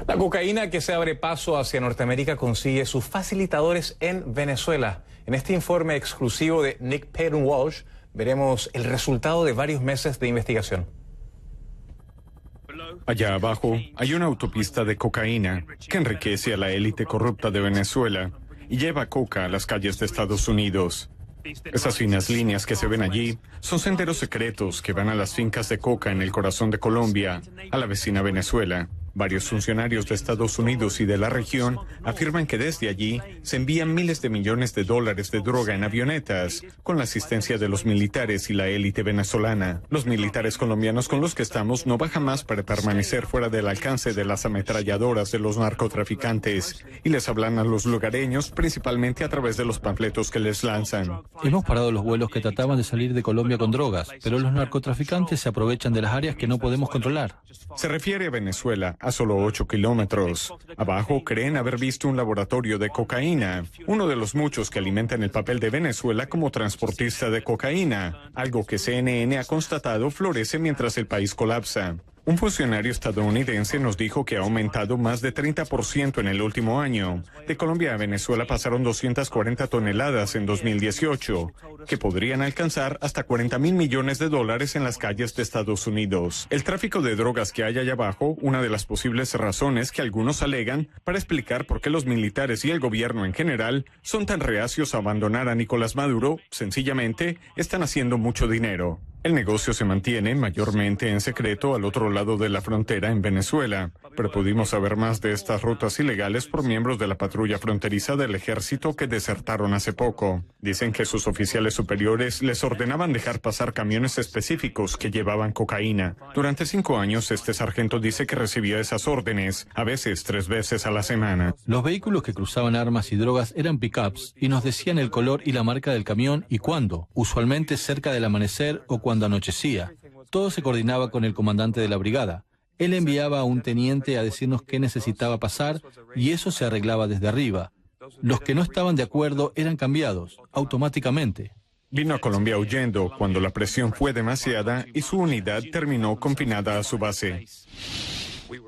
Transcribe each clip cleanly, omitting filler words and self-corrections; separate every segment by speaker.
Speaker 1: La cocaína que se abre paso hacia Norteamérica consigue sus facilitadores en Venezuela. En este informe exclusivo de Nick Payton Walsh veremos el resultado de varios meses de investigación.
Speaker 2: Allá abajo hay una autopista de cocaína que enriquece a la élite corrupta de Venezuela y lleva coca a las calles de Estados Unidos. Esas finas líneas que se ven allí son senderos secretos que van a las fincas de coca en el corazón de Colombia, a la vecina Venezuela. Varios funcionarios de Estados Unidos y de la región afirman que desde allí se envían miles de millones de dólares de droga en avionetas, con la asistencia de los militares y la élite venezolana. Los militares colombianos con los que estamos no bajan más para permanecer fuera del alcance de las ametralladoras de los narcotraficantes y les hablan a los lugareños principalmente a través de los panfletos que les lanzan.
Speaker 3: Hemos parado los vuelos que trataban de salir de Colombia con drogas, pero los narcotraficantes se aprovechan de las áreas que no podemos controlar.
Speaker 2: Se refiere a Venezuela, a solo 8 kilómetros. Abajo creen haber visto un laboratorio de cocaína, uno de los muchos que alimentan el papel de Venezuela como transportista de cocaína, algo que CNN ha constatado florece mientras el país colapsa. Un funcionario estadounidense nos dijo que ha aumentado más de 30% en el último año. De Colombia a Venezuela pasaron 240 toneladas en 2018, que podrían alcanzar hasta 40.000 millones de dólares en las calles de Estados Unidos. El tráfico de drogas que hay allá abajo, una de las posibles razones que algunos alegan para explicar por qué los militares y el gobierno en general son tan reacios a abandonar a Nicolás Maduro, sencillamente están haciendo mucho dinero. El negocio se mantiene mayormente en secreto al otro lado de la frontera en Venezuela, pero pudimos saber más de estas rutas ilegales por miembros de la patrulla fronteriza del ejército que desertaron hace poco. Dicen que sus oficiales superiores les ordenaban dejar pasar camiones específicos que llevaban cocaína. Durante 5 años, este sargento dice que recibía esas órdenes, a veces 3 veces a la semana.
Speaker 3: Los vehículos que cruzaban armas y drogas eran pickups y nos decían el color y la marca del camión y cuándo, usualmente cerca del amanecer o cuando anochecía. Todo se coordinaba con el comandante de la brigada. Él enviaba a un teniente a decirnos qué necesitaba pasar y eso se arreglaba desde arriba. Los que no estaban de acuerdo eran cambiados, automáticamente.
Speaker 2: Vino a Colombia huyendo cuando la presión fue demasiada y su unidad terminó confinada a su base.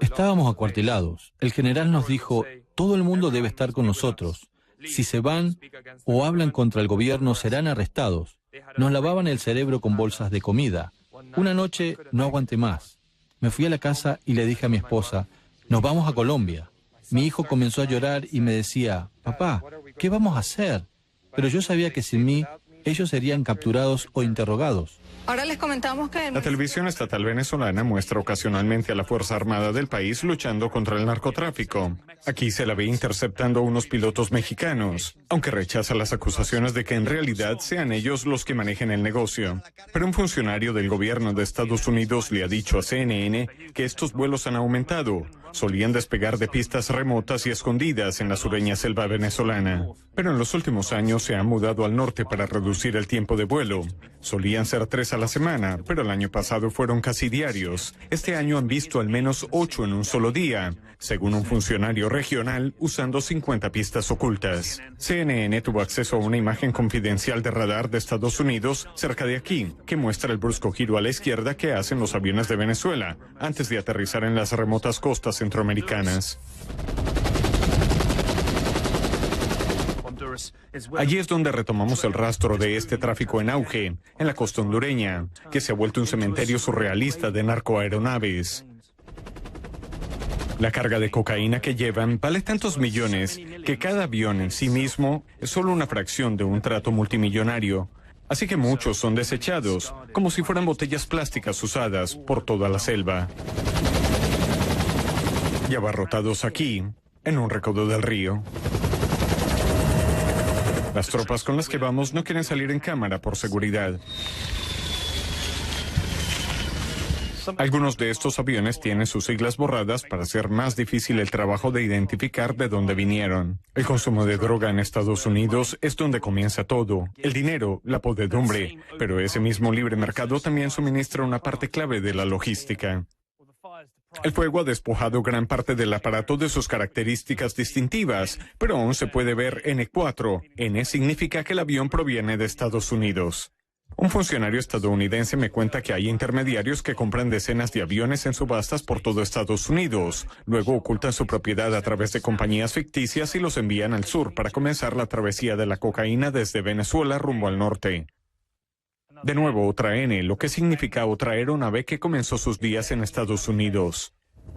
Speaker 3: Estábamos acuartelados. El general nos dijo, todo el mundo debe estar con nosotros. Si se van o hablan contra el gobierno serán arrestados. Nos lavaban el cerebro con bolsas de comida. Una noche no aguanté más. Me fui a la casa y le dije a mi esposa, nos vamos a Colombia. Mi hijo comenzó a llorar y me decía, papá, ¿qué vamos a hacer? Pero yo sabía que sin mí, ellos serían capturados o interrogados.
Speaker 4: Ahora les comentamos que...
Speaker 2: La televisión estatal venezolana muestra ocasionalmente a la Fuerza Armada del país luchando contra el narcotráfico. Aquí se la ve interceptando a unos pilotos mexicanos, aunque rechaza las acusaciones de que en realidad sean ellos los que manejen el negocio. Pero un funcionario del gobierno de Estados Unidos le ha dicho a CNN que estos vuelos han aumentado. Solían despegar de pistas remotas y escondidas en la sureña selva venezolana. Pero en los últimos años se han mudado al norte para reducir el tiempo de vuelo. Solían ser 3 a la semana, pero el año pasado fueron casi diarios. Este año han visto al menos 8 en un solo día, según un funcionario regional, usando 50 pistas ocultas. CNN tuvo acceso a una imagen confidencial de radar de Estados Unidos cerca de aquí, que muestra el brusco giro a la izquierda que hacen los aviones de Venezuela, antes de aterrizar en las remotas costas centroamericanas. Allí es donde retomamos el rastro de este tráfico en auge, en la costa hondureña, que se ha vuelto un cementerio surrealista de narcoaeronaves. La carga de cocaína que llevan vale tantos millones que cada avión en sí mismo es solo una fracción de un trato multimillonario. Así que muchos son desechados, como si fueran botellas plásticas usadas por toda la selva. Y abarrotados aquí, en un recodo del río. Las tropas con las que vamos no quieren salir en cámara por seguridad. Algunos de estos aviones tienen sus siglas borradas para hacer más difícil el trabajo de identificar de dónde vinieron. El consumo de droga en Estados Unidos es donde comienza todo. El dinero, la podredumbre, pero ese mismo libre mercado también suministra una parte clave de la logística. El fuego ha despojado gran parte del aparato de sus características distintivas, pero aún se puede ver N4. N significa que el avión proviene de Estados Unidos. Un funcionario estadounidense me cuenta que hay intermediarios que compran decenas de aviones en subastas por todo Estados Unidos. Luego ocultan su propiedad a través de compañías ficticias y los envían al sur para comenzar la travesía de la cocaína desde Venezuela rumbo al norte. De nuevo, otra N, lo que significa otra aeronave que comenzó sus días en Estados Unidos.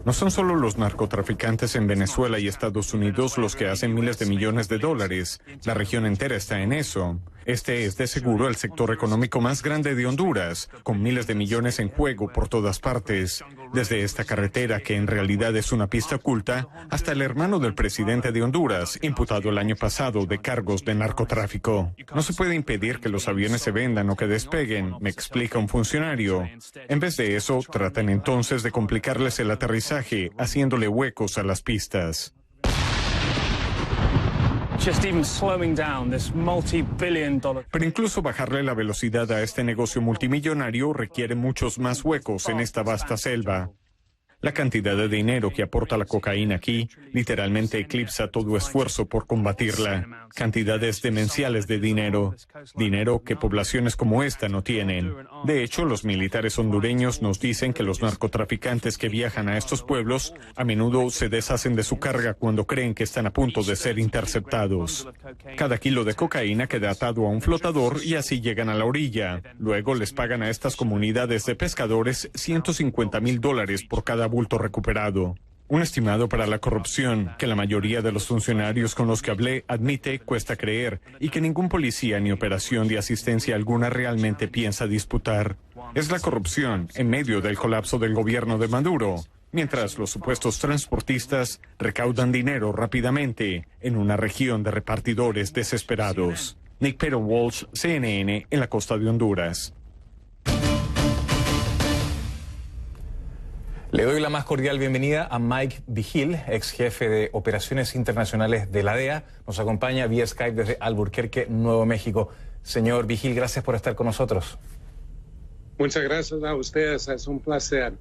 Speaker 2: No son solo los narcotraficantes en Venezuela y Estados Unidos los que hacen miles de millones de dólares. La región entera está en eso. Este es de seguro el sector económico más grande de Honduras, con miles de millones en juego por todas partes. Desde esta carretera, que en realidad es una pista oculta, hasta el hermano del presidente de Honduras, imputado el año pasado de cargos de narcotráfico. No se puede impedir que los aviones se vendan o que despeguen, me explica un funcionario. En vez de eso, tratan entonces de complicarles el aterrizaje, haciéndole huecos a las pistas. Pero incluso bajarle la velocidad a este negocio multimillonario requiere muchos más huecos en esta vasta selva. La cantidad de dinero que aporta la cocaína aquí literalmente eclipsa todo esfuerzo por combatirla. Cantidades demenciales de dinero. Dinero que poblaciones como esta no tienen. De hecho, los militares hondureños nos dicen que los narcotraficantes que viajan a estos pueblos a menudo se deshacen de su carga cuando creen que están a punto de ser interceptados. Cada kilo de cocaína queda atado a un flotador y así llegan a la orilla. Luego les pagan a estas comunidades de pescadores $150,000 por cada bulto recuperado. Un estimado para la corrupción que la mayoría de los funcionarios con los que hablé admite cuesta creer y que ningún policía ni operación de asistencia alguna realmente piensa disputar. Es la corrupción en medio del colapso del gobierno de Maduro, mientras los supuestos transportistas recaudan dinero rápidamente en una región de repartidores desesperados. Nick Pedro Walsh, CNN, en la costa de Honduras.
Speaker 1: Le doy la más cordial bienvenida a Mike Vigil, ex jefe de operaciones internacionales de la DEA. Nos acompaña vía Skype desde Albuquerque, Nuevo México. Señor Vigil, gracias por estar con nosotros.
Speaker 4: Muchas gracias a ustedes, es un placer.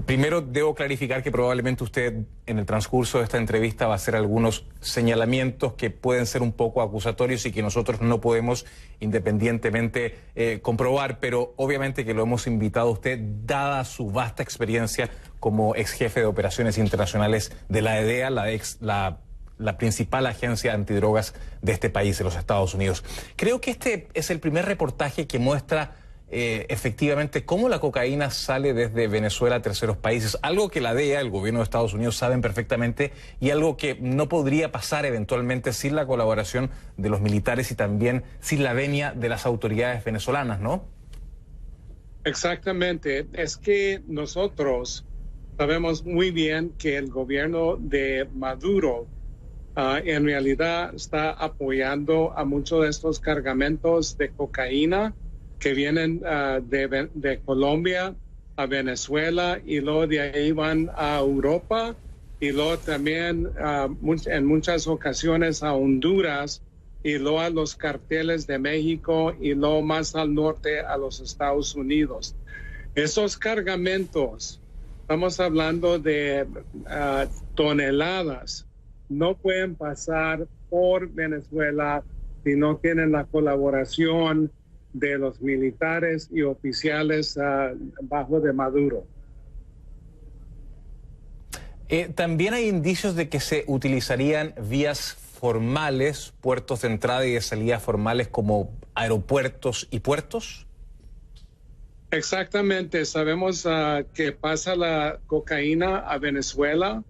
Speaker 1: Primero, debo clarificar que probablemente usted en el transcurso de esta entrevista va a hacer algunos señalamientos que pueden ser un poco acusatorios y que nosotros no podemos independientemente comprobar, pero obviamente que lo hemos invitado a usted, dada su vasta experiencia como ex jefe de operaciones internacionales de la DEA, la principal agencia antidrogas de este país, de los Estados Unidos. Creo que este es el primer reportaje que muestra efectivamente cómo la cocaína sale desde Venezuela a terceros países, algo que la DEA, el gobierno de Estados Unidos, saben perfectamente y algo que no podría pasar eventualmente sin la colaboración de los militares y también sin la venia de las autoridades venezolanas, ¿no?
Speaker 4: Exactamente, es que nosotros sabemos muy bien que el gobierno de Maduro en realidad está apoyando a muchos de estos cargamentos de cocaína que vienen de Colombia a Venezuela y luego de ahí van a Europa y luego también en muchas ocasiones a Honduras y luego a los carteles de México y luego más al norte a los Estados Unidos. Esos cargamentos, estamos hablando de toneladas, no pueden pasar por Venezuela si no tienen la colaboración de los militares y oficiales bajo de Maduro.
Speaker 1: También hay indicios de que se utilizarían vías formales, puertos de entrada y de salida formales como aeropuertos y puertos.
Speaker 4: Exactamente, sabemos que pasa la cocaína a Venezuela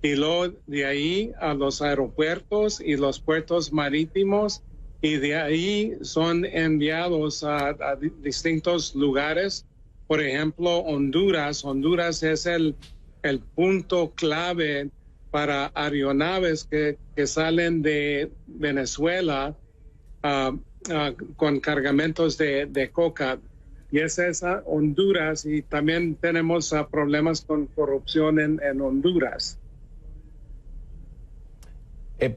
Speaker 4: y luego de ahí a los aeropuertos y los puertos marítimos. Y de ahí son enviados a distintos lugares. Por ejemplo, Honduras. Honduras es el punto clave para aeronaves que salen de Venezuela con cargamentos de coca. Y es esa Honduras. Y también tenemos problemas con corrupción en Honduras.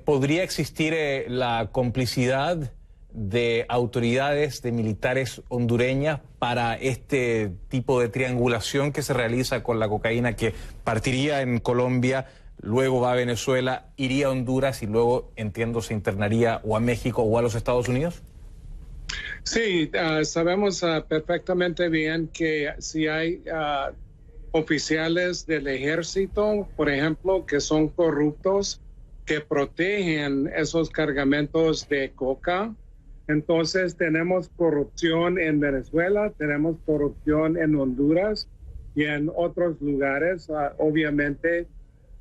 Speaker 1: ¿Podría existir la complicidad de autoridades, de militares hondureñas para este tipo de triangulación que se realiza con la cocaína que partiría en Colombia, luego va a Venezuela, iría a Honduras y luego, entiendo, se internaría o a México o a los Estados Unidos?
Speaker 4: Sí, sabemos perfectamente bien que si hay oficiales del ejército, por ejemplo, que son corruptos, que protegen esos cargamentos de coca. Entonces tenemos corrupción en Venezuela, tenemos corrupción en Honduras y en otros lugares, obviamente,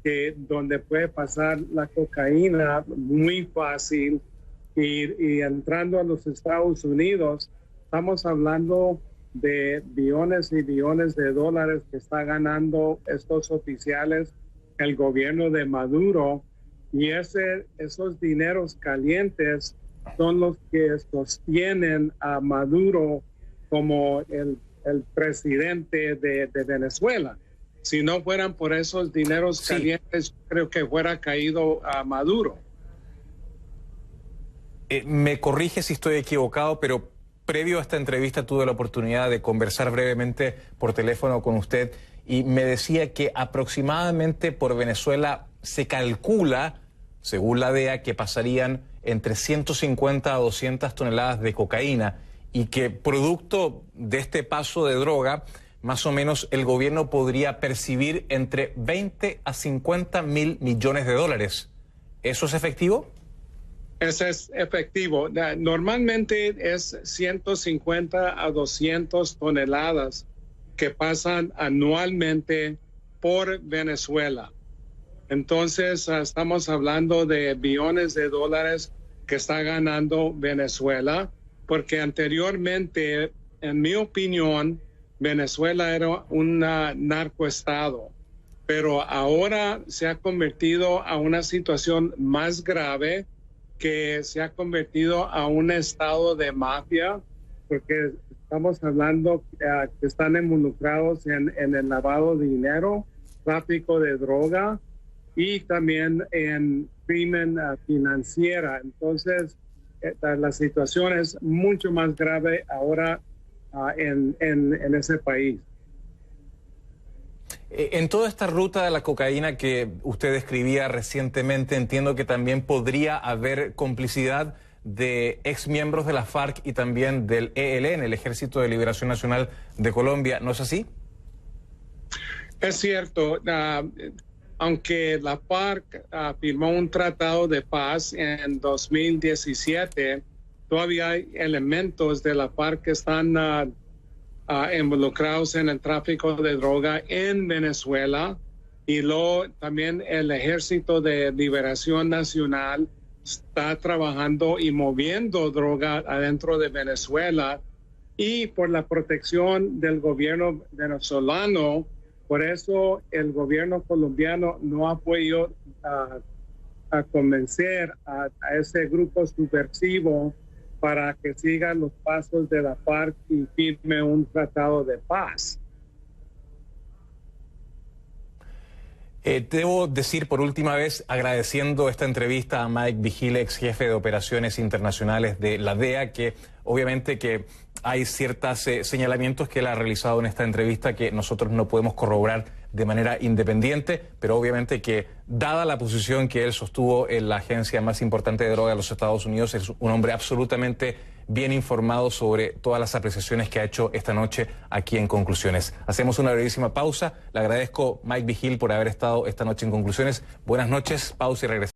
Speaker 4: que donde puede pasar la cocaína muy fácil y entrando a los Estados Unidos. Estamos hablando de billones y billones de dólares que está ganando estos oficiales, el gobierno de Maduro, y esos dineros calientes son los que sostienen a Maduro como el presidente de Venezuela. Si no fueran por esos dineros calientes, creo que fuera caído a Maduro.
Speaker 1: Me corrige si estoy equivocado, pero previo a esta entrevista tuve la oportunidad de conversar brevemente por teléfono con usted y me decía que aproximadamente por Venezuela se calcula, según la DEA, que pasarían entre 150 a 200 toneladas de cocaína y que producto de este paso de droga, más o menos el gobierno podría percibir entre 20 a 50 mil millones de dólares. ¿Eso es efectivo?
Speaker 4: Eso es efectivo. Normalmente es 150 a 200 toneladas que pasan anualmente por Venezuela. Entonces, estamos hablando de billones de dólares que está ganando Venezuela, porque anteriormente, en mi opinión, Venezuela era un narcoestado, pero ahora se ha convertido a una situación más grave, que se ha convertido a un estado de mafia, porque estamos hablando que están involucrados en el lavado de dinero, tráfico de droga y también en crimen financiera. Entonces, la situación es mucho más grave ahora en ese país.
Speaker 1: En toda esta ruta de la cocaína que usted describía recientemente, entiendo que también podría haber complicidad de exmiembros de la FARC y también del ELN, el Ejército de Liberación Nacional de Colombia, ¿no es así?
Speaker 4: Es cierto. Aunque la FARC firmó un tratado de paz en 2017, todavía hay elementos de la FARC que están involucrados en el tráfico de droga en Venezuela, y luego también el Ejército de Liberación Nacional está trabajando y moviendo droga adentro de Venezuela, y por la protección del gobierno venezolano, por eso el gobierno colombiano no ha podido a convencer a ese grupo subversivo para que sigan los pasos de la FARC y firme un tratado de paz.
Speaker 1: Debo decir por última vez, agradeciendo esta entrevista a Mike Vigil, ex jefe de operaciones internacionales de la DEA, que obviamente que hay ciertos señalamientos que él ha realizado en esta entrevista que nosotros no podemos corroborar de manera independiente, pero obviamente que dada la posición que él sostuvo en la agencia más importante de droga de los Estados Unidos, es un hombre absolutamente bien informado sobre todas las apreciaciones que ha hecho esta noche aquí en Conclusiones. Hacemos una brevísima pausa. Le agradezco, Mike Vigil, por haber estado esta noche en Conclusiones. Buenas noches, pausa y regresamos.